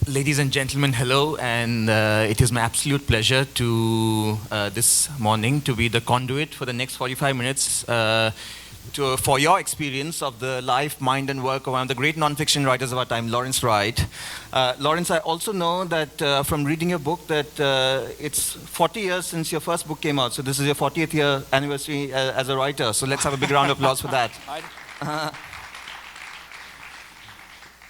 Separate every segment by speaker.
Speaker 1: Ladies and gentlemen, hello, and it is my absolute pleasure to this morning to be the conduit for the next 45 minutes for your experience of the life, mind, and work of one of the great nonfiction writers of our time, Lawrence Wright. Lawrence, I also know that from reading your book that it's 40 years since your first book came out, so this is your 40th year anniversary as a writer, so let's have a big round of applause for that.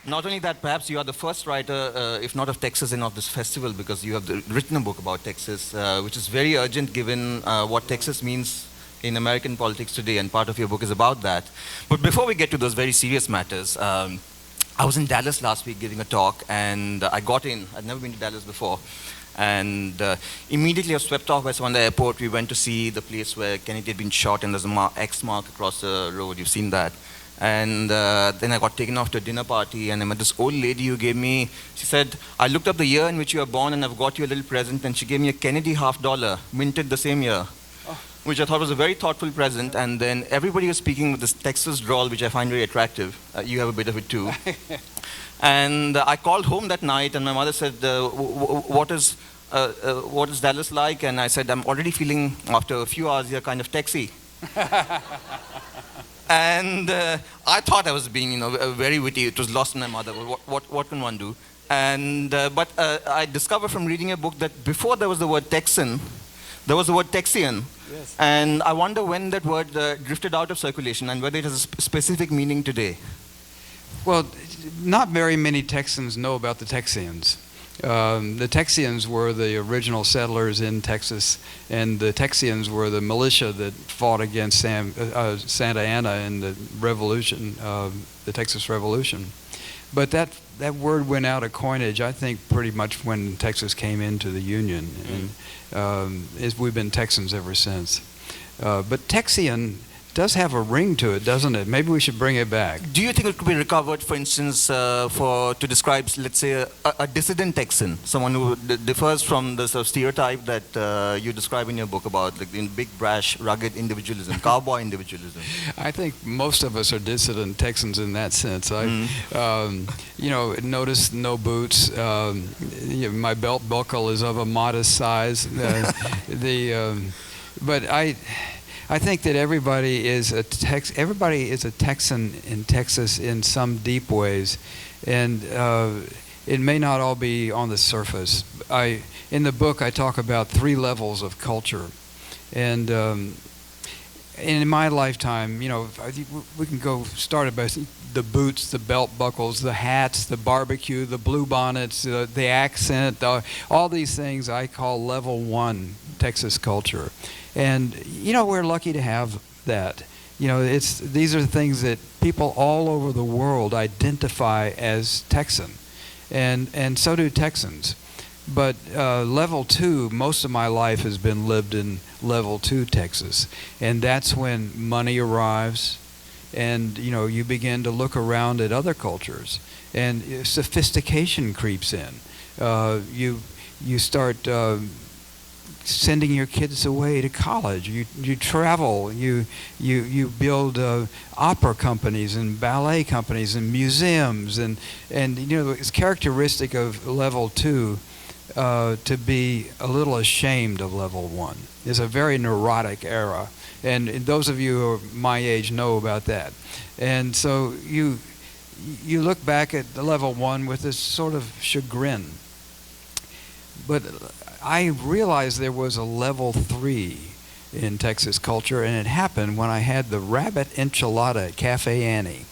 Speaker 1: Not only that, perhaps you are the first writer, if not of Texas, and of this festival, because you have written a book about Texas, which is very urgent given what Texas means in American politics today, and part of your book is about that. But before we get to those very serious matters, I was in Dallas last week giving a talk, and I got in. I'd never been to Dallas before. And immediately I was swept off by someone at the airport. We went to see the place where Kennedy had been shot, and there's a X mark across the road. You've seen that. And then I got taken off to a dinner party, and I met this old lady who gave me, she said, I looked up the year in which you were born, and I've got you a little present, and she gave me a Kennedy $50, minted the same year, which I thought was a very thoughtful present. And then everybody was speaking with this Texas drawl, which I find very attractive. You have a bit of it too. And I called home that night, and my mother said, what is Dallas like? And I said, I'm already feeling, after a few hours here, kind of Texy. And I thought I was being, very witty. It was lost in my mother. What can one do? And but I discovered from reading a book that before there was the word Texan, there was the word Texian. Yes. And I wonder when that word drifted out of circulation and whether it has a specific meaning today.
Speaker 2: Well, not very many Texans know about the Texians. The Texians were the original settlers in Texas, and the Texians were the militia that fought against Santa Anna in the Revolution, the Texas Revolution. But that word went out of coinage, I think, pretty much when Texas came into the Union, and we've been Texans ever since. But Texian does have a ring to it, doesn't it? Maybe we should bring it back.
Speaker 1: Do you think it could be recovered, for instance, to describe, let's say, a dissident Texan, someone who differs from the sort of stereotype that you describe in your book about like the big, brash, rugged individualism, cowboy individualism?
Speaker 2: I think most of us are dissident Texans in that sense. Notice no boots. My belt buckle is of a modest size. But I think that everybody is a Texan in Texas in some deep ways, and it may not all be on the surface. In the book, I talk about 3 levels of culture, and in my lifetime, we can go start by the boots, the belt buckles, the hats, the barbecue, the blue bonnets, the accent, all these things I call level 1 Texas culture. And, we're lucky to have that. These are things that people all over the world identify as Texan. And so do Texans. But level 2, most of my life has been lived in level 2 Texas. And that's when money arrives and, you begin to look around at other cultures. And sophistication creeps in. You start sending your kids away to college. You travel. You build opera companies and ballet companies and museums. And it's characteristic of level 2 to be a little ashamed of level 1. It's a very neurotic era. And those of you who are my age know about that. And so you look back at the level 1 with this sort of chagrin. But I realized there was a level 3 in Texas culture, and it happened when I had the rabbit enchilada at Cafe Annie.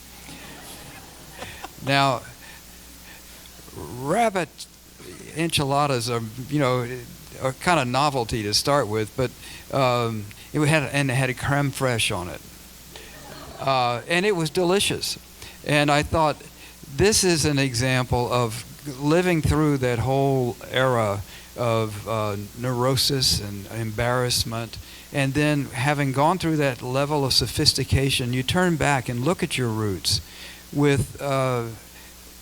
Speaker 2: Now, rabbit enchiladas are, a kind of novelty to start with, but it had a creme fraiche on it, and it was delicious. And I thought, this is an example of living through that whole era of neurosis and embarrassment, and then having gone through that level of sophistication, you turn back and look at your roots with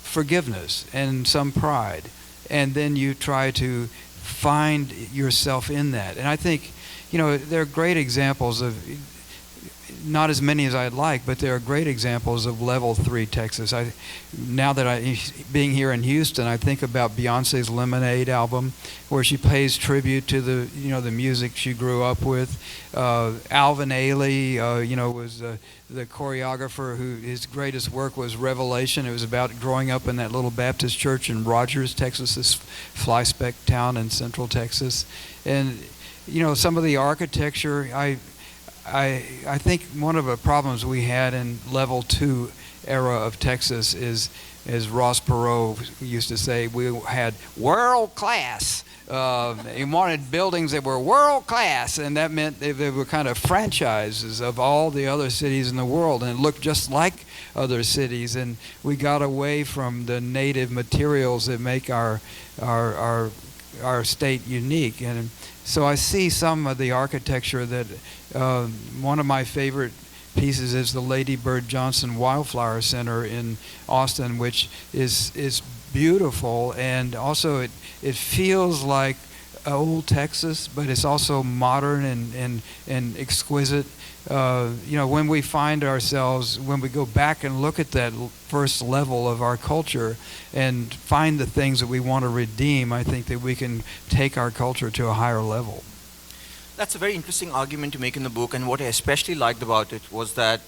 Speaker 2: forgiveness and some pride, and then you try to find yourself in that. And I think, there are great examples of not as many as I'd like, but there are great examples of level 3 Texas. Now that being here in Houston, I think about Beyonce's Lemonade album, where she pays tribute to the music she grew up with. Alvin Ailey, was the choreographer his greatest work was Revelation. It was about growing up in that little Baptist church in Rogers, Texas, this fly-speck town in central Texas. And some of the architecture, I think one of the problems we had in level 2 era of Texas is, as Ross Perot used to say, we had world class. He wanted buildings that were world class, and that meant they were kind of franchises of all the other cities in the world, and it looked just like other cities. And we got away from the native materials that make our state unique. And so I see some of the architecture that one of my favorite pieces is the Lady Bird Johnson Wildflower Center in Austin, which is beautiful, and also it feels like old Texas, but it's also modern and exquisite. When we find ourselves, when we go back and look at that first level of our culture and find the things that we want to redeem, I think that we can take our culture to a higher level.
Speaker 1: That's a very interesting argument to make in the book, and what I especially liked about it was that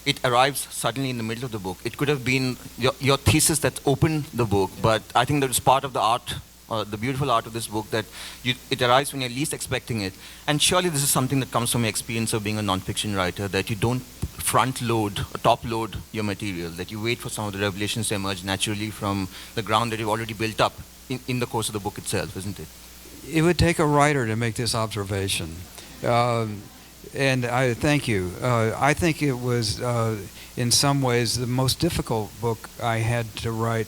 Speaker 1: it arrives suddenly in the middle of the book. It could have been your thesis that opened the book, but I think that it's part of the art, the beautiful art of this book, that it arrives when you're least expecting it. And surely this is something that comes from your experience of being a non-fiction writer, that you don't front load or top load your material, that you wait for some of the revelations to emerge naturally from the ground that you've already built up in the course of the book itself, isn't it?
Speaker 2: It would take a writer to make this observation. And I thank you. I think it was, in some ways, the most difficult book I had to write.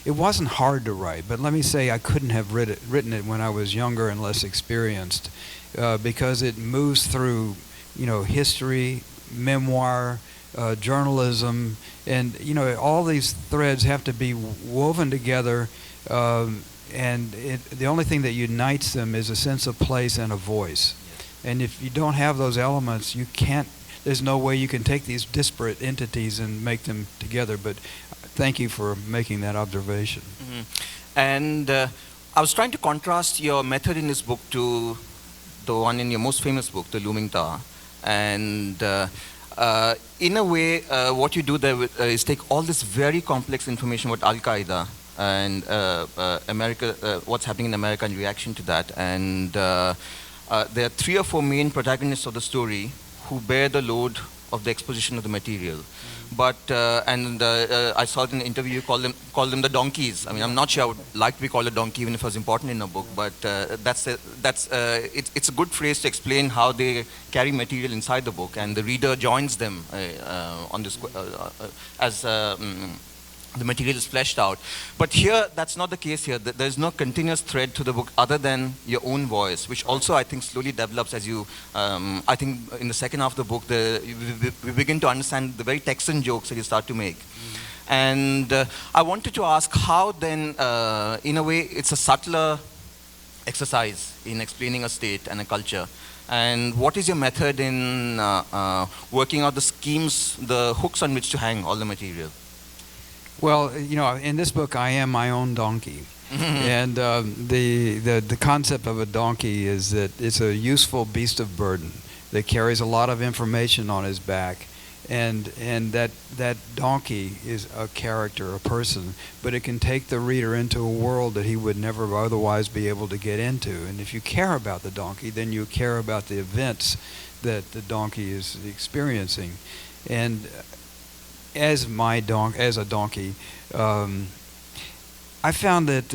Speaker 2: It wasn't hard to write, but let me say I couldn't have written it when I was younger and less experienced, because it moves through, history, memoir, journalism, and all these threads have to be woven together. And the only thing that unites them is a sense of place and a voice. And if you don't have those elements, there's no way you can take these disparate entities and make them together. But thank you for making that observation.
Speaker 1: Mm-hmm. And I was trying to contrast your method in this book to the one in your most famous book, The Looming Tower. And in a way, what you do there is take all this very complex information about Al-Qaeda and America, what's happening in America in reaction to that. And there are 3 or 4 main protagonists of the story who bear the load of the exposition of the material. But, I saw in an interview you call them the donkeys. I mean, I'm not sure I would like to be called a donkey even if it was important in a book, but it's a good phrase to explain how they carry material inside the book, and the reader joins them on this as the material is fleshed out. But here, that's not the case here. There's no continuous thread to the book other than your own voice, which also, I think, slowly develops as you, I think, in the second half of the book, we begin to understand the very Texan jokes that you start to make. And I wanted to ask how then, in a way, it's a subtler exercise in explaining a state and a culture. And what is your method in working out the schemes, the hooks on which to hang all the material?
Speaker 2: Well, in this book, I am my own donkey. And the concept of a donkey is that it's a useful beast of burden that carries a lot of information on his back. And that donkey is a character, a person, but it can take the reader into a world that he would never otherwise be able to get into. And if you care about the donkey, then you care about the events that the donkey is experiencing. And as a donkey, I found that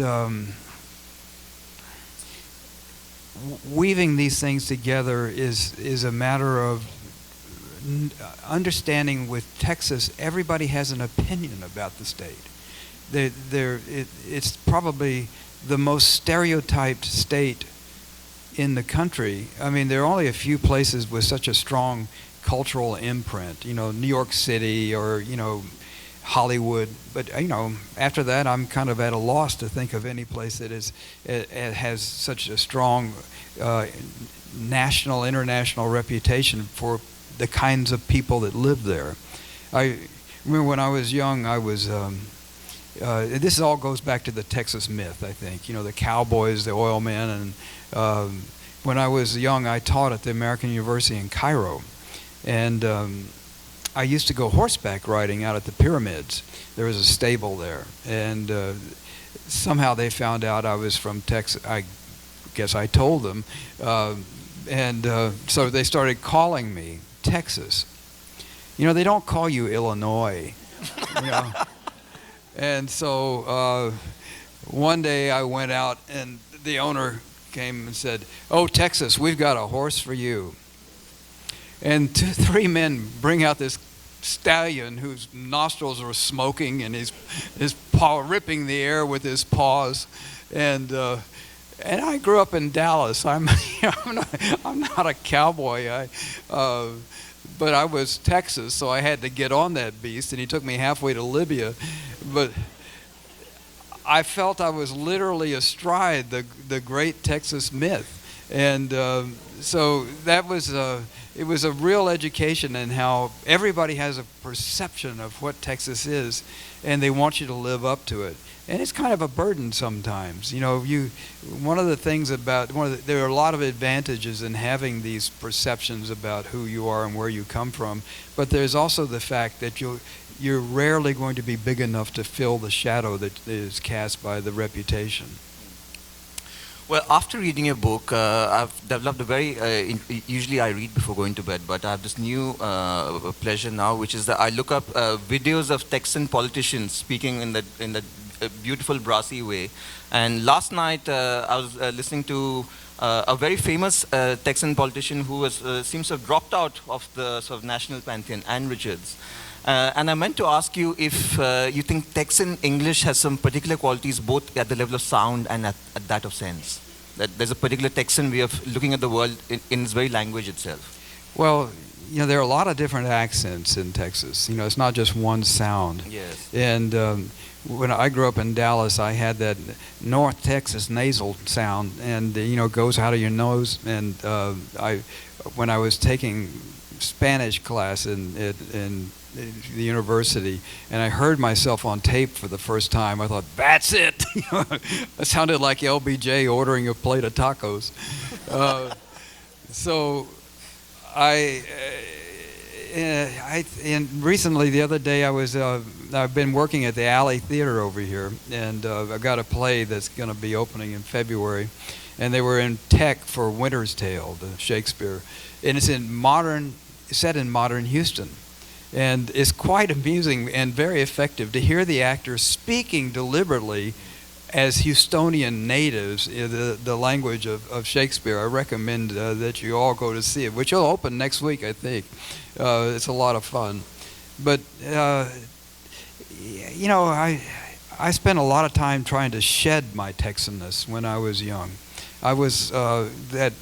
Speaker 2: weaving these things together is a matter of understanding. With Texas, everybody has an opinion about the state. It's probably the most stereotyped state in the country. I mean, there are only a few places with such a strong cultural imprint, New York City or, Hollywood. But after that, I'm kind of at a loss to think of any place that it has such a strong national, international reputation for the kinds of people that live there. I remember when I was young, I was. This all goes back to the Texas myth, I think. The cowboys, the oil men, and when I was young, I taught at the American University in Cairo, and I used to go horseback riding out at the pyramids. There was a stable there, and somehow they found out I was from Texas. I guess I told them, and so they started calling me Texas. They don't call you Illinois. And so one day I went out, and the owner came and said, "Oh, Texas, we've got a horse for you." And 3 men bring out this stallion whose nostrils were smoking, and his paw ripping the air with his paws. And I grew up in Dallas. I'm not a cowboy. But I was Texas, so I had to get on that beast, and he took me halfway to Libya. But I felt I was literally astride the great Texas myth. And so that was it was a real education in how everybody has a perception of what Texas is, and they want you to live up to it. And it's kind of a burden sometimes. One of the things there are a lot of advantages in having these perceptions about who you are and where you come from, but there's also the fact that you're rarely going to be big enough to fill the shadow that is cast by the reputation.
Speaker 1: Well, after reading your book, I've developed a usually I read before going to bed, but I have this new pleasure now, which is that I look up videos of Texan politicians speaking in that beautiful brassy way. And last night I was listening to a very famous Texan politician who seems to have dropped out of the sort of national pantheon, Ann Richards. And I meant to ask you if you think Texan English has some particular qualities both at the level of sound and at that of sense. That there's a particular Texan way of looking at the world in its very language itself.
Speaker 2: Well, there are a lot of different accents in Texas. It's not just one sound.
Speaker 1: Yes.
Speaker 2: And when I grew up in Dallas, I had that North Texas nasal sound, and goes out of your nose. And when I was taking Spanish class in the university, and I heard myself on tape for the first time, I thought, that's it. I sounded like LBJ ordering a plate of tacos. So and recently, the other day, I've been working at the Alley Theater over here, and I've got a play that's going to be opening in February, and they were in tech for Winter's Tale, the Shakespeare, and it's set in modern Houston. And it's quite amusing and very effective to hear the actors speaking deliberately as Houstonian natives, the language of Shakespeare. I recommend that you all go to see it, which will open next week, I think. It's a lot of fun. But, I spent a lot of time trying to shed my Texanness when I was young. I was that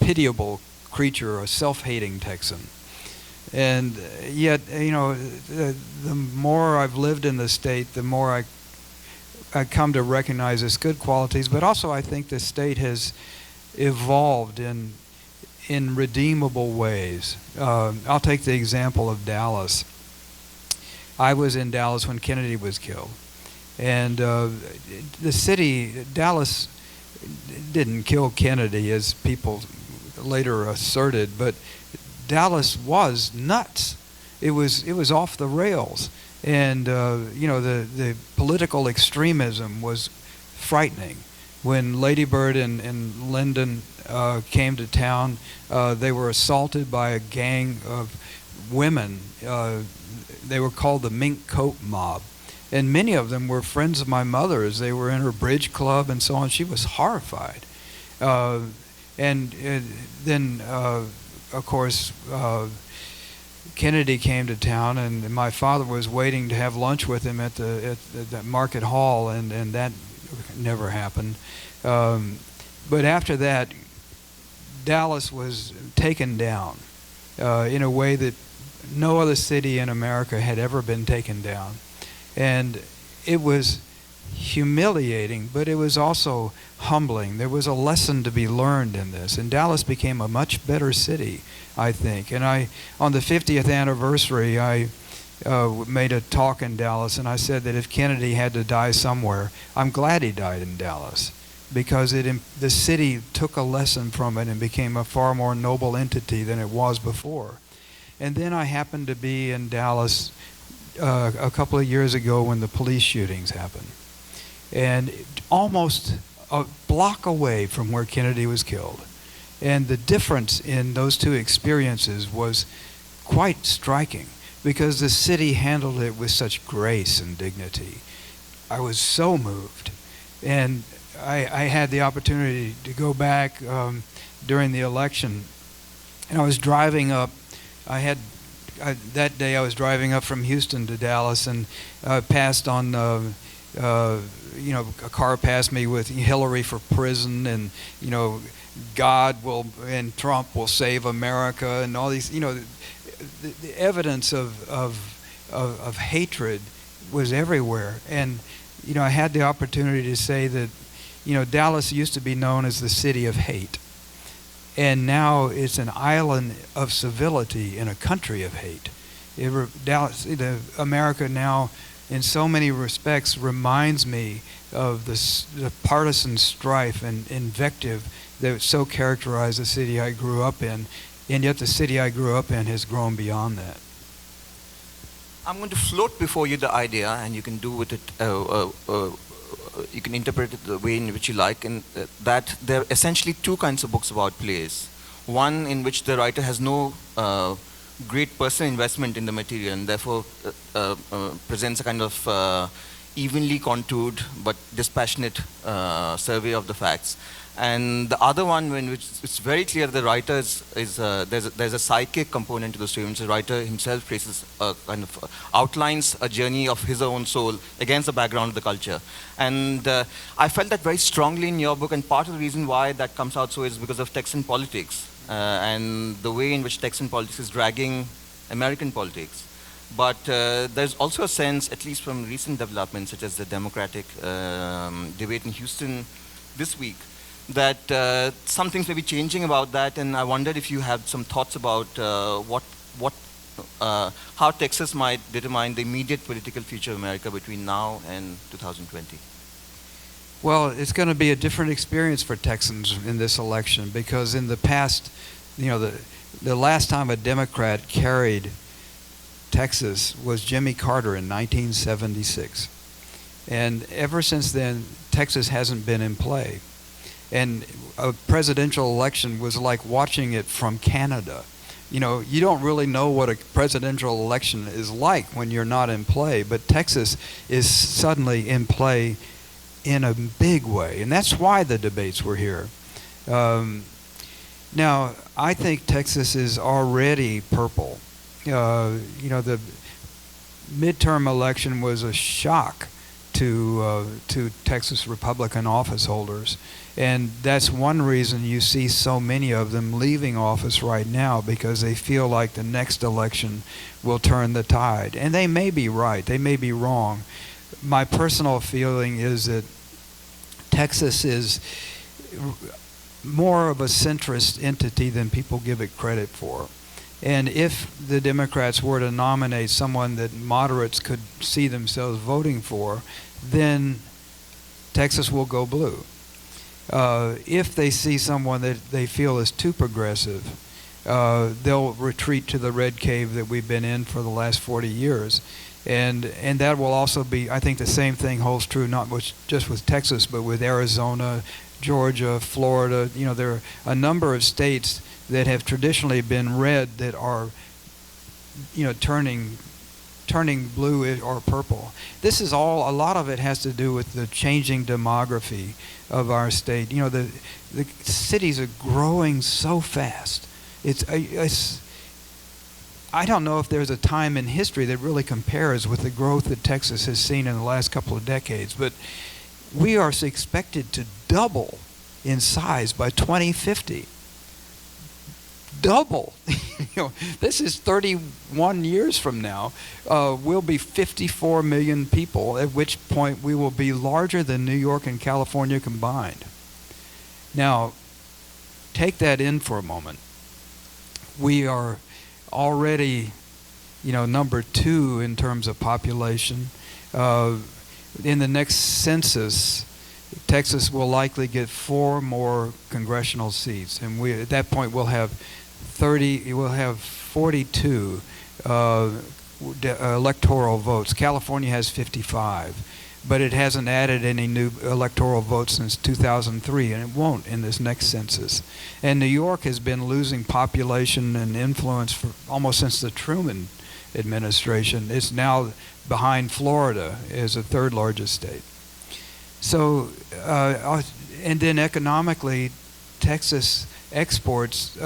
Speaker 2: pitiable creature, a self-hating Texan. And yet, the more I've lived in the state, the more I come to recognize its good qualities. But also, I think the state has evolved in redeemable ways. I'll take the example of Dallas. I was in Dallas when Kennedy was killed. And the city, Dallas, didn't kill Kennedy, as people later asserted, but Dallas was nuts. It was off the rails, and the political extremism was frightening. When Lady Bird and Lyndon came to town, they were assaulted by a gang of women. They were called the Mink Coat Mob, and many of them were friends of my mother's. They were in her bridge club and so on. She was horrified, and then. Of course, Kennedy came to town, and my father was waiting to have lunch with him at the Market Hall, and that never happened. But after that, Dallas was taken down in a way that no other city in America had ever been taken down. And it was humiliating, but it was also humbling. There was a lesson to be learned in this, and Dallas became a much better city, I think. And on the 50th anniversary, I made a talk in Dallas, and I said that if Kennedy had to die somewhere, I'm glad he died in Dallas, because the city took a lesson from it and became a far more noble entity than it was before. And then I happened to be in Dallas a couple of years ago when the police shootings happened. And almost a block away from where Kennedy was killed. And the difference in those two experiences was quite striking, because the city handled it with such grace and dignity. I was so moved. And I had the opportunity to go back during the election, and I was driving up. That day I was driving up from Houston to Dallas, and passed on, a car passed me with Hillary for prison, and, God and Trump will save America, and all these, the evidence of hatred was everywhere. And, I had the opportunity to say that, Dallas used to be known as the city of hate. And now it's an island of civility in a country of hate. America now, in so many respects, reminds me of the partisan strife and invective that so characterized the city I grew up in. And yet the city I grew up in has grown beyond that.
Speaker 1: I'm going to float before you the idea, and you can do with it, you can interpret it the way in which you like, and that there are essentially two kinds of books about plays. One in which the writer has no great personal investment in the material, and therefore presents a kind of evenly contoured but dispassionate survey of the facts. And the other one, in which it's very clear the writer there's a psychic component to the story, in which the writer himself traces outlines a journey of his own soul against the background of the culture. And I felt that very strongly in your book, and part of the reason why that comes out so is because of Texan politics and the way in which Texan politics is dragging American politics. But there's also a sense, at least from recent developments, such as the Democratic debate in Houston this week, that some things may be changing about that, and I wondered if you had some thoughts about how Texas might determine the immediate political future of America between now and 2020.
Speaker 2: Well, it's going to be a different experience for Texans in this election, because in the past, the last time a Democrat carried Texas was Jimmy Carter in 1976. And ever since then, Texas hasn't been in play. And a presidential election was like watching it from Canada. You don't really know what a presidential election is like when you're not in play, but Texas is suddenly in play in a big way, and that's why the debates were here. Now, I think Texas is already purple. The midterm election was a shock to Texas Republican office holders. And that's one reason you see so many of them leaving office right now, because they feel like the next election will turn the tide. And they may be right, they may be wrong. My personal feeling is that Texas is more of a centrist entity than people give it credit for. And if the Democrats were to nominate someone that moderates could see themselves voting for, then Texas will go blue. If they see someone that they feel is too progressive, they'll retreat to the red cave that we've been in for the last 40 years. And that will also be, I think the same thing holds true not just with Texas, but with Arizona, Georgia, Florida. There are a number of states that have traditionally been red that are, turning blue or purple. This is all, a lot of it has to do with the changing demography of our state. The cities are growing so fast. I don't know if there's a time in history that really compares with the growth that Texas has seen in the last couple of decades, but we are expected to double in size by 2050. Double. this is 31 years from now. We'll be 54 million people, at which point we will be larger than New York and California combined. Now, take that in for a moment. We are already, number 2 in terms of population. In the next census, Texas will likely get 4 more congressional seats, and at that point we'll have 42 electoral votes. California has 55, but it hasn't added any new electoral votes since 2003, and it won't in this next census. And New York has been losing population and influence for almost since the Truman administration. It's now behind Florida as the 3rd largest state. So, and then economically, Texas exports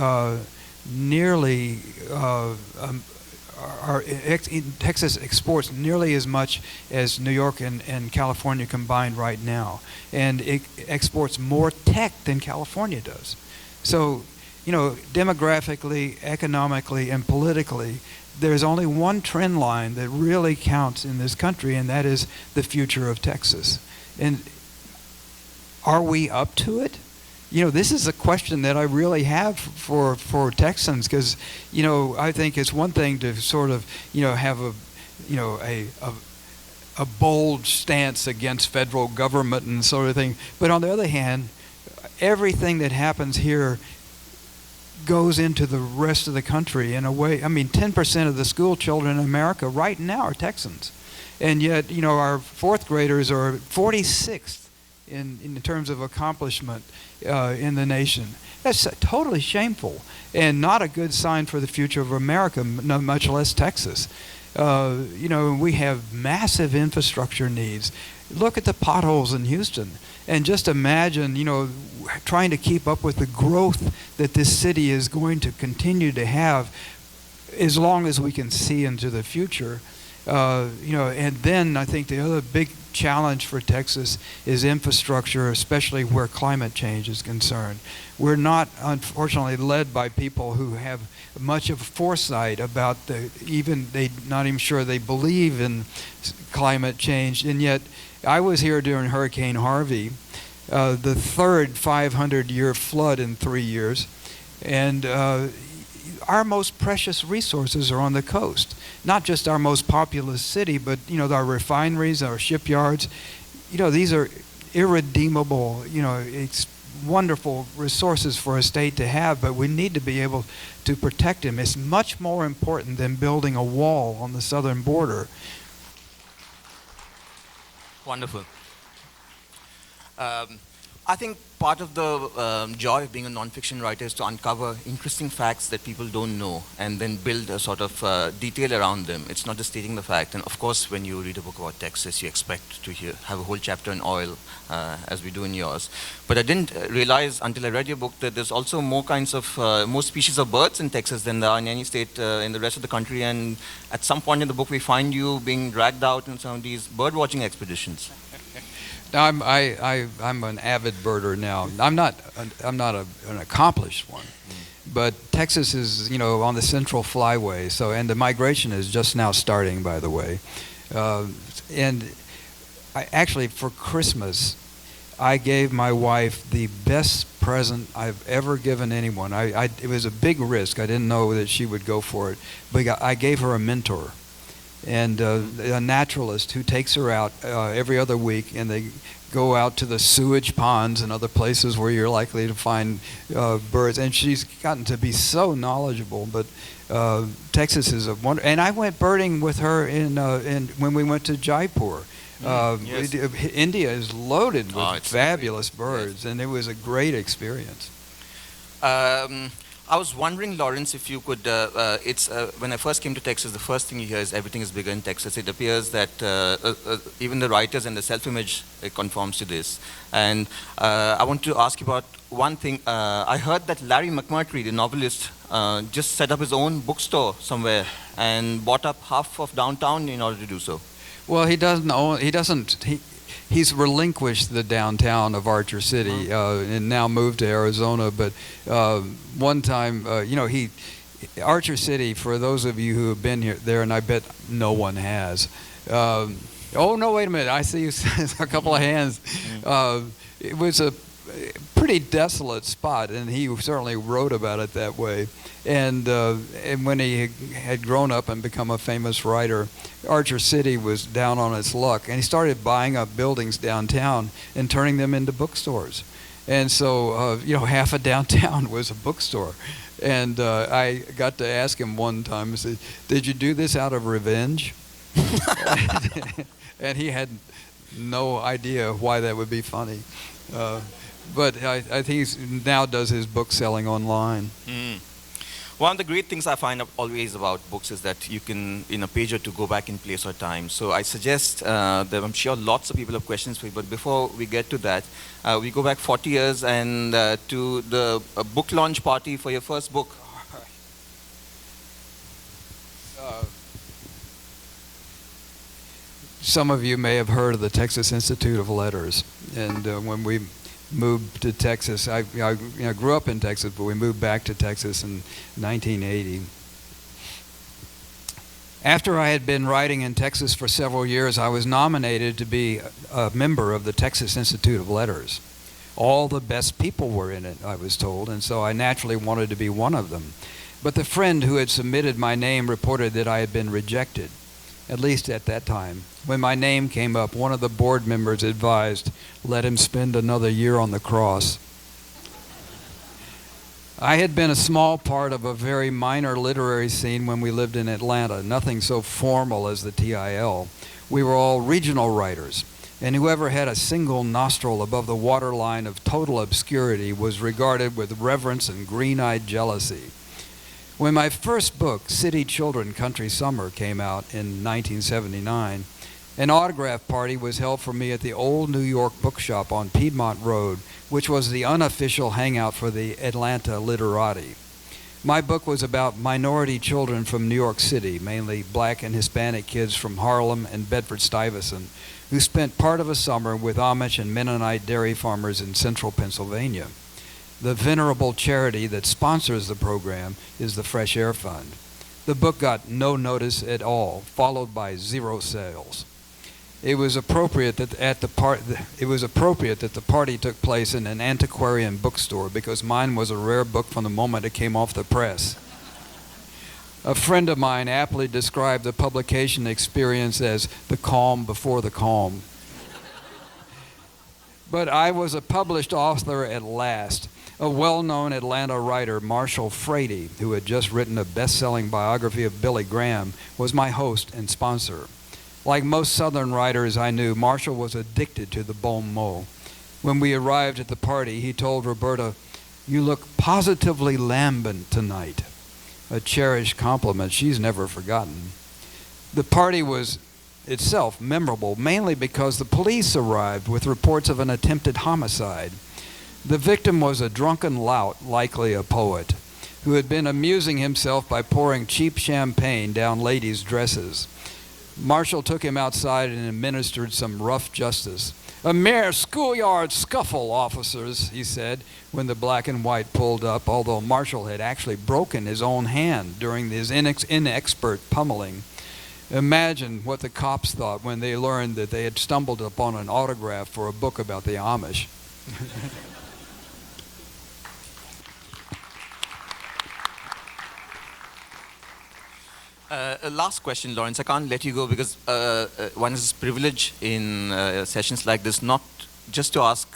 Speaker 2: Texas exports nearly as much as New York and California combined right now, and it exports more tech than California does. So, demographically, economically, and politically, there's only one trend line that really counts in this country, and that is the future of Texas. And are we up to it? This is a question that I really have for Texans, because, I think it's one thing to sort of, have a bold stance against federal government and sort of thing. But on the other hand, everything that happens here goes into the rest of the country in a way. 10% of the school children in America right now are Texans. And yet, our 4th graders are 46th in terms of accomplishment in the nation. That's totally shameful and not a good sign for the future of America, much less Texas. We have massive infrastructure needs. Look at the potholes in Houston, and just imagine, trying to keep up with the growth that this city is going to continue to have as long as we can see into the future. And then I think the other big challenge for Texas is infrastructure, especially where climate change is concerned. We're not, unfortunately, led by people who have much of foresight about not even sure they believe in climate change. And yet, I was here during Hurricane Harvey, the 3rd 500-year flood in 3 years, and our most precious resources are on the coast. Not just our most populous city, but our refineries, our shipyards. These are irredeemable, it's wonderful resources for a state to have, but we need to be able to protect them. It's much more important than building a wall on the southern border.
Speaker 1: Wonderful. I think part of the joy of being a nonfiction writer is to uncover interesting facts that people don't know and then build a sort of detail around them. It's not just stating the fact. And of course, when you read a book about Texas, you expect to have a whole chapter on oil, as we do in yours. But I didn't realize until I read your book that there's also more species of birds in Texas than there are in any state in the rest of the country. And at some point in the book, we find you being dragged out in some of these bird watching expeditions.
Speaker 2: I'm an avid birder now. I'm not an accomplished one, but Texas is on the Central Flyway. And the migration is just now starting, by the way. And I actually, for Christmas, I gave my wife the best present I've ever given anyone. It was a big risk. I didn't know that she would go for it, but I gave her a mentor. And a naturalist who takes her out every other week, and they go out to the sewage ponds and other places where you're likely to find birds. And she's gotten to be so knowledgeable. But Texas is a wonder. And I went birding with her when we went to Jaipur.
Speaker 1: Yes.
Speaker 2: India is loaded with fabulous birds, and it was a great experience.
Speaker 1: I was wondering, Lawrence, if you could, when I first came to Texas, the first thing you hear is everything is bigger in Texas. It appears that even the writers and the self-image conforms to this. And I want to ask you about one thing. I heard that Larry McMurtry, the novelist, just set up his own bookstore somewhere and bought up half of downtown in order to do so.
Speaker 2: Well, he's relinquished the downtown of Archer City and now moved to Arizona. But one time, Archer City, for those of you who have been there, and I bet no one has. Oh, no, wait a minute. I see a couple of hands. It was a pretty desolate spot, and he certainly wrote about it that way. And when he had grown up and become a famous writer, Archer City was down on its luck, and he started buying up buildings downtown and turning them into bookstores. And so, half of downtown was a bookstore. And I got to ask him one time, I said, "Did you do this out of revenge?" And he had no idea why that would be funny. But I think he now does his book selling online.
Speaker 1: One of the great things I find always about books is that you can, in a page or two, go back in place or time. So I suggest that I'm sure lots of people have questions for you, but before we get to that, we go back 40 years and to the book launch party for your first book.
Speaker 2: Some of you may have heard of the Texas Institute of Letters, and when we moved to Texas, I grew up in Texas, but we moved back to Texas in 1980. After I had been writing in Texas for several years, I was nominated to be a member of the Texas Institute of Letters. All the best people were in it, I was told, and so I naturally wanted to be one of them. But the friend who had submitted my name reported that I had been rejected, at least at that time. When my name came up, one of the board members advised, "Let him spend another year on the cross." I had been a small part of a very minor literary scene when we lived in Atlanta, nothing so formal as the TIL. We were all regional writers, and whoever had a single nostril above the waterline of total obscurity was regarded with reverence and green-eyed jealousy. When my first book, City Children, Country Summer, came out in 1979, an autograph party was held for me at the old New York bookshop on Piedmont Road, which was the unofficial hangout for the Atlanta literati. My book was about minority children from New York City, mainly black and Hispanic kids from Harlem and Bedford-Stuyvesant, who spent part of a summer with Amish and Mennonite dairy farmers in central Pennsylvania. The venerable charity that sponsors the program is the Fresh Air Fund. The book got no notice at all, followed by 0 sales. It was appropriate that the party took place in an antiquarian bookstore because mine was a rare book from the moment it came off the press. A friend of mine aptly described the publication experience as the calm before the calm. But I was a published author at last. A well-known Atlanta writer, Marshall Frady, who had just written a best-selling biography of Billy Graham, was my host and sponsor. Like most Southern writers I knew, Marshall was addicted to the bon mot. When we arrived at the party, he told Roberta, "You look positively lambent tonight," a cherished compliment she's never forgotten. The party was itself memorable, mainly because the police arrived with reports of an attempted homicide. The victim was a drunken lout, likely a poet, who had been amusing himself by pouring cheap champagne down ladies' dresses. Marshall took him outside and administered some rough justice. "A mere schoolyard scuffle, officers," he said, when the black and white pulled up, although Marshall had actually broken his own hand during his inexpert pummeling. Imagine what the cops thought when they learned that they had stumbled upon an autograph for a book about the Amish.
Speaker 1: Last question, Lawrence. I can't let you go because one is privilege in sessions like this, not just to ask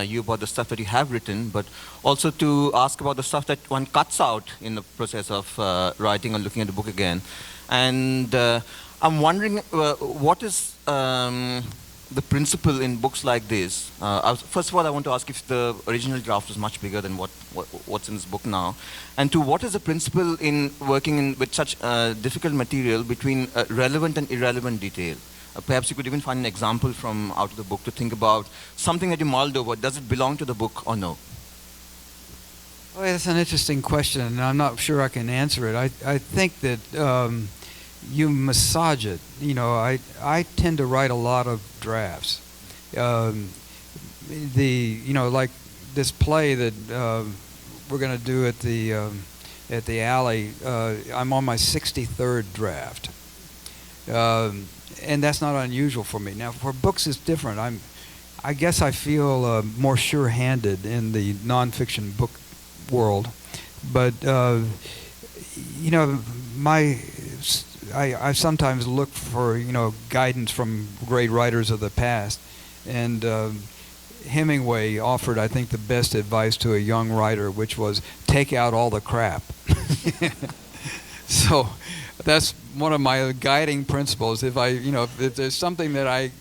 Speaker 1: you about the stuff that you have written, but also to ask about the stuff that one cuts out in the process of writing or looking at the book again. And I'm wondering, what is the principle in books like this? First of all, I want to ask if the original draft was much bigger than what's in this book now. And two, what is the principle in working with such difficult material between relevant and irrelevant detail? Perhaps you could even find an example from out of the book to think about something that you mulled over. Does it belong to the book or no?
Speaker 2: Well, that's an interesting question, and I'm not sure I can answer it. I think that you massage it. You know, I tend to write a lot of drafts. Like this play that we're going to do at the at the Alley. I'm on my 63rd draft. And that's not unusual for me. Now, for books, it's different. I guess I feel more sure-handed in the nonfiction book world. But, you know, I sometimes look for, you know, guidance from great writers of the past. And Hemingway offered, I think, the best advice to a young writer, which was take out all the crap. So that's one of my guiding principles. If there's something that I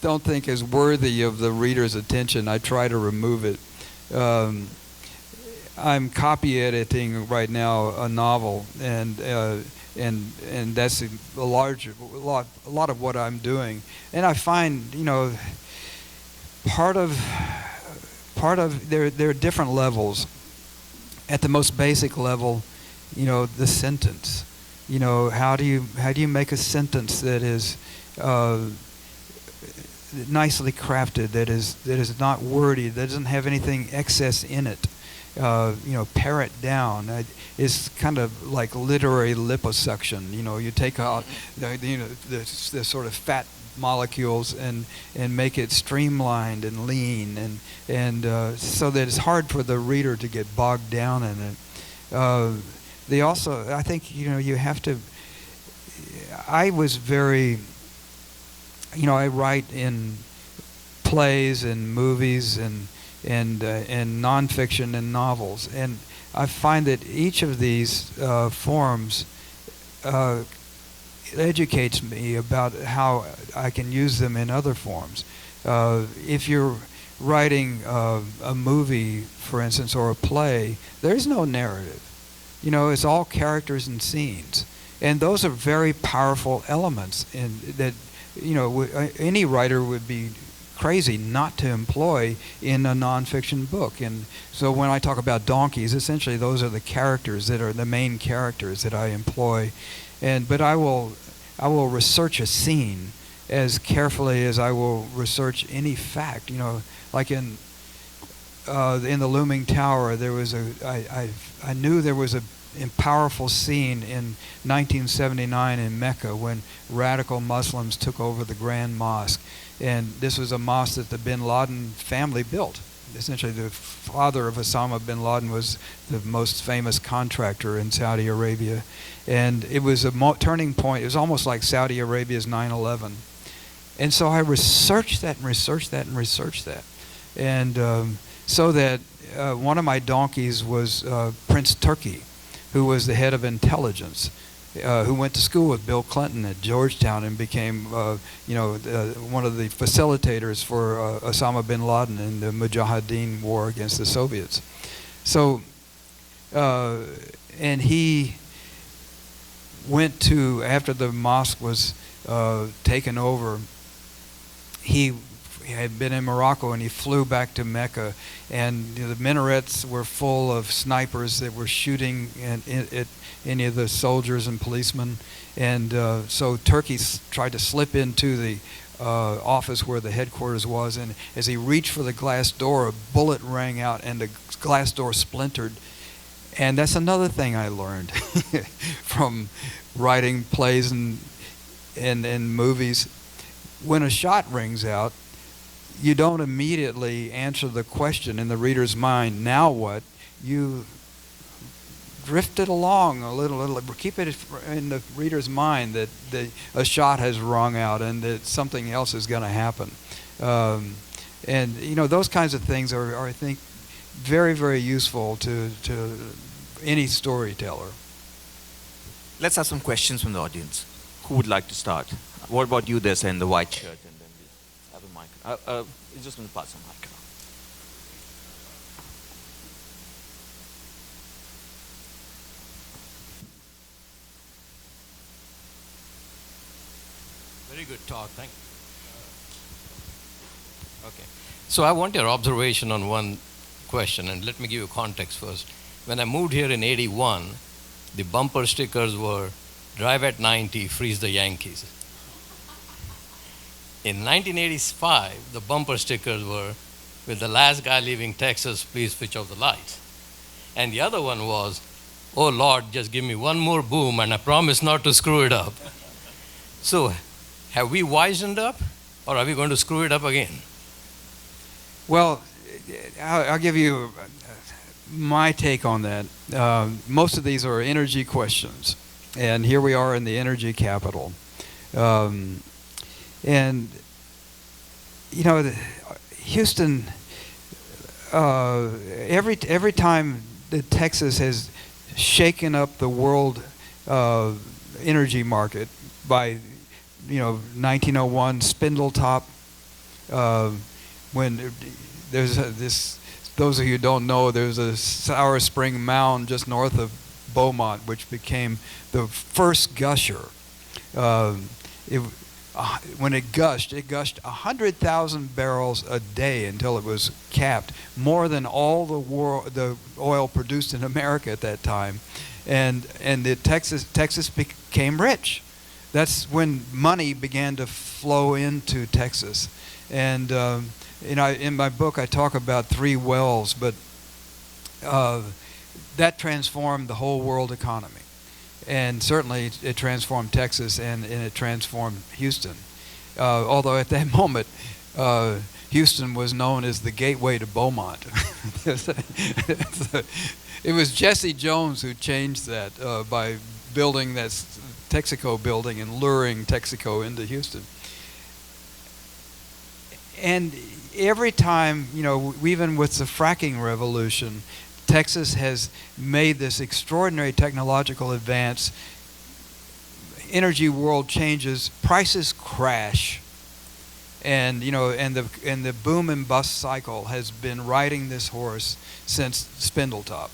Speaker 2: don't think is worthy of the reader's attention, I try to remove it. I'm copy editing right now a novel, and that's a lot of what I'm doing. And I find, you know, part of there are different levels. At the most basic level, you know, the sentence. You know, how do you make a sentence that is nicely crafted, that is not wordy, that doesn't have anything excess in it. You know, pare it down. It's kind of like literary liposuction. You know, you take out the sort of fat molecules and make it streamlined and lean, and so that it's hard for the reader to get bogged down in it. They also, I think, you know, you have to. I was very, you know, I write in plays and movies and nonfiction and novels, and I find that each of these forms educates me about how I can use them in other forms. If you're writing a movie, for instance, or a play, there's no narrative. You know, it's all characters and scenes, and those are very powerful elements. And that, you know, any writer would be crazy not to employ in a nonfiction book. And so when I talk about donkeys, essentially those are the characters that are the main characters that I employ. But I will research a scene as carefully as I will research any fact. You know, like in the Looming Tower, there was I knew there was a powerful scene in 1979 in Mecca when radical Muslims took over the Grand Mosque. And this was a mosque that the bin Laden family built. Essentially, the father of Osama bin Laden was the most famous contractor in Saudi Arabia. And it was a turning point. It was almost like Saudi Arabia's 9/11. And so I researched that and researched that and researched that. And so that one of my donkeys was Prince Turki, who was the head of intelligence, who went to school with Bill Clinton at Georgetown and became, one of the facilitators for Osama bin Laden in the Mujahideen war against the Soviets. So, and he went to, after the mosque was taken over, he had been in Morocco and he flew back to Mecca, and the minarets were full of snipers that were shooting at any of the soldiers and policemen. And so Turkey tried to slip into the office where the headquarters was, and as he reached for the glass door, a bullet rang out and the glass door splintered. And that's another thing I learned from writing plays and movies. When a shot rings out, you don't immediately answer the question in the reader's mind, now what? You drift it along a little, keep it in the reader's mind that a shot has rung out and that something else is going to happen. And, you know, those kinds of things are, I think, very, very useful to any storyteller.
Speaker 1: Let's have some questions from the audience. Who would like to start? What about you there, in the white shirt? And then we'll have a mic. It's just going to pass the mic around.
Speaker 3: Very good talk, thank you. Okay, so I want your observation on one question, and let me give you context first. When I moved here in '81, the bumper stickers were drive at 90, freeze the Yankees. In 1985, the bumper stickers were, with the last guy leaving Texas, please switch off the lights. And the other one was, oh Lord, just give me one more boom and I promise not to screw it up. So, have we wisened up, or are we going to screw it up again?
Speaker 2: Well, I'll give you my take on that. Most of these are energy questions, and here we are in the energy capital. And, you know, Houston, every time that Texas has shaken up the world energy market by, 1901 Spindletop, when there's this, those of you who don't know, there's a sour spring mound just north of Beaumont, which became the first gusher. When it gushed 100,000 barrels a day until it was capped, more than all the oil produced in America at that time, and Texas became rich. That's when money began to flow into Texas, and in my book I talk about 3 wells, but that transformed the whole world economy. And certainly it transformed Texas, and it transformed Houston. Although at that moment, Houston was known as the gateway to Beaumont. It was Jesse Jones who changed that by building that Texaco building and luring Texaco into Houston. And every time, even with the fracking revolution, Texas has made this extraordinary technological advance. Energy world changes, prices crash, and the boom and bust cycle has been riding this horse since Spindletop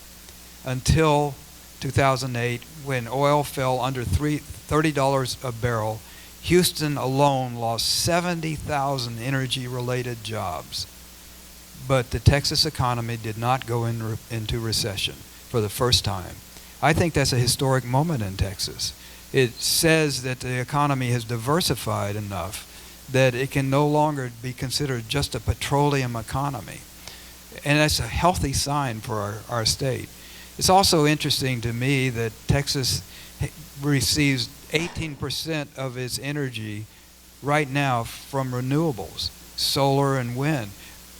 Speaker 2: until 2008, when oil fell under $30 a barrel. Houston alone lost 70,000 energy-related jobs. But the Texas economy did not go into recession for the first time. I think that's a historic moment in Texas. It says that the economy has diversified enough that it can no longer be considered just a petroleum economy. And that's a healthy sign for our state. It's also interesting to me that Texas receives 18% of its energy right now from renewables, solar and wind.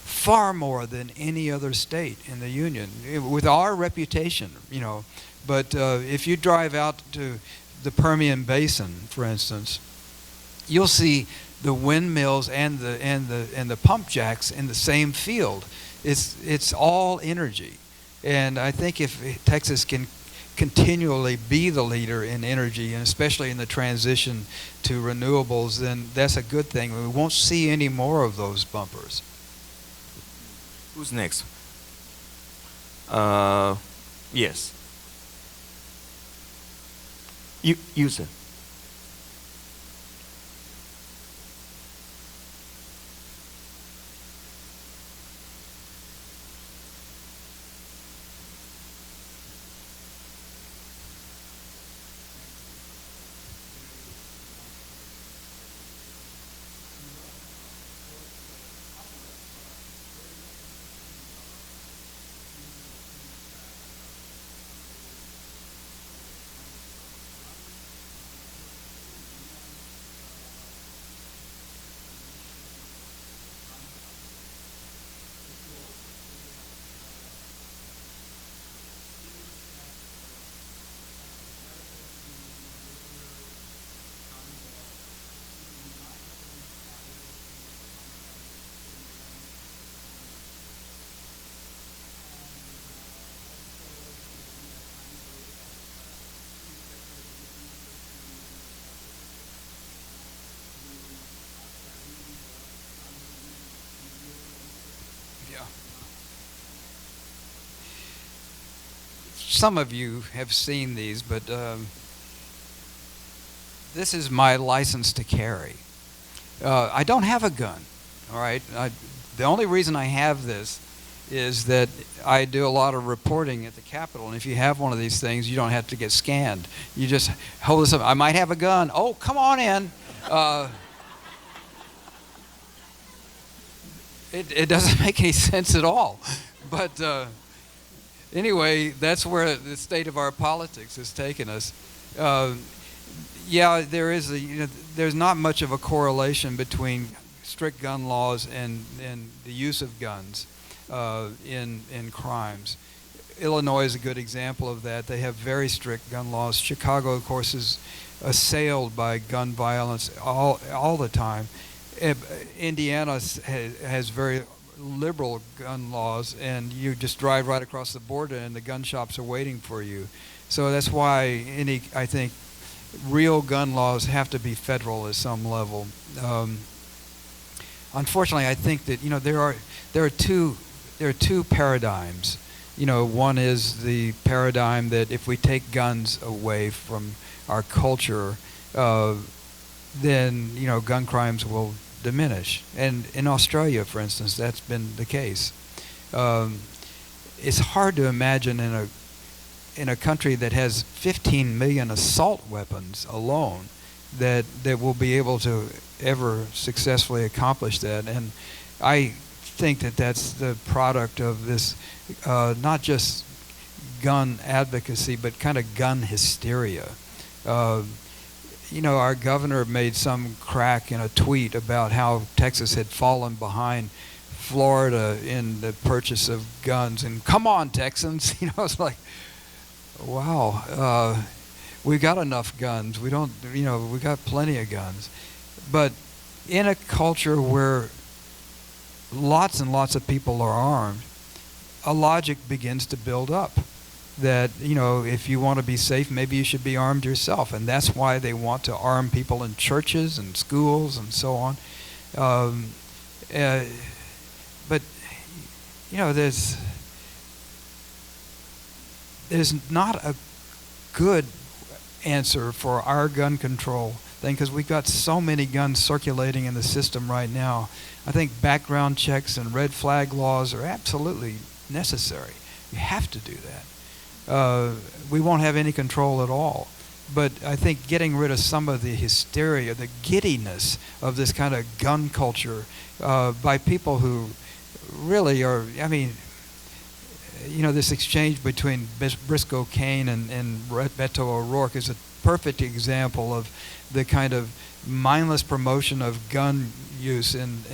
Speaker 2: Far more than any other state in the union, with our reputation, But if you drive out to the Permian Basin, for instance, you'll see the windmills and the pump jacks in the same field. It's all energy, and I think if Texas can continually be the leader in energy, and especially in the transition to renewables, then that's a good thing. We won't see any more of those bumpers.
Speaker 1: Who's next? Yes. You sir. Some of you have seen these, but this is my license to carry. I don't have a gun, all right? The only reason I have this is that I do a lot of reporting at the Capitol, and if you have one of these things, you don't have to get scanned. You just hold this up. I might have a gun. Oh, come on in. It doesn't make any sense at all. But
Speaker 2: Anyway, that's where the state of our politics has taken us. Yeah, there's not much of a correlation between strict gun laws and the use of guns in crimes. Illinois is a good example of that. They have very strict gun laws. Chicago, of course, is assailed by gun violence all the time. Indiana has very liberal gun laws, and you just drive right across the border and the gun shops are waiting for you. So that's why I think real gun laws have to be federal at some level. Unfortunately, I think that there are two paradigms. One is the paradigm that if we take guns away from our culture, then gun crimes will diminish. And in Australia, for instance, that's been the case. It's hard to imagine in a country that has 15 million assault weapons alone that will be able to ever successfully accomplish that. And I think that that's the product of this not just gun advocacy, but kind of gun hysteria. Our governor made some crack in a tweet about how Texas had fallen behind Florida in the purchase of guns. And come on, Texans. It's like, wow, we've got enough guns. We got plenty of guns. But in a culture where lots and lots of people are armed, a logic begins to build up that, if you want to be safe, maybe you should be armed yourself. And that's why they want to arm people in churches and schools and so on. But, there's not a good answer for our gun control thing because we've got so many guns circulating in the system right now. I think background checks and red flag laws are absolutely necessary. You have to do that. We won't have any control at all. But I think getting rid of some of the hysteria, the giddiness of this kind of gun culture by people who really are, this exchange between Briscoe Kane and Beto O'Rourke is a perfect example of the kind of mindless promotion of gun use and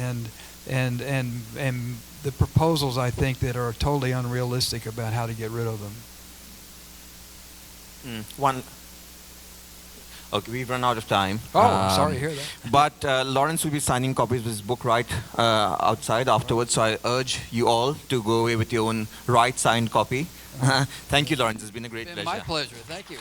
Speaker 2: the proposals, I think, that are totally unrealistic about how to get rid of them.
Speaker 1: Okay, we've run out of time.
Speaker 2: Oh, I'm sorry to hear that.
Speaker 1: But Lawrence will be signing copies of his book Wright outside afterwards, so I urge you all to go away with your own Wright signed copy. Thank you, Lawrence. It's been a great pleasure.
Speaker 2: My pleasure. Thank you.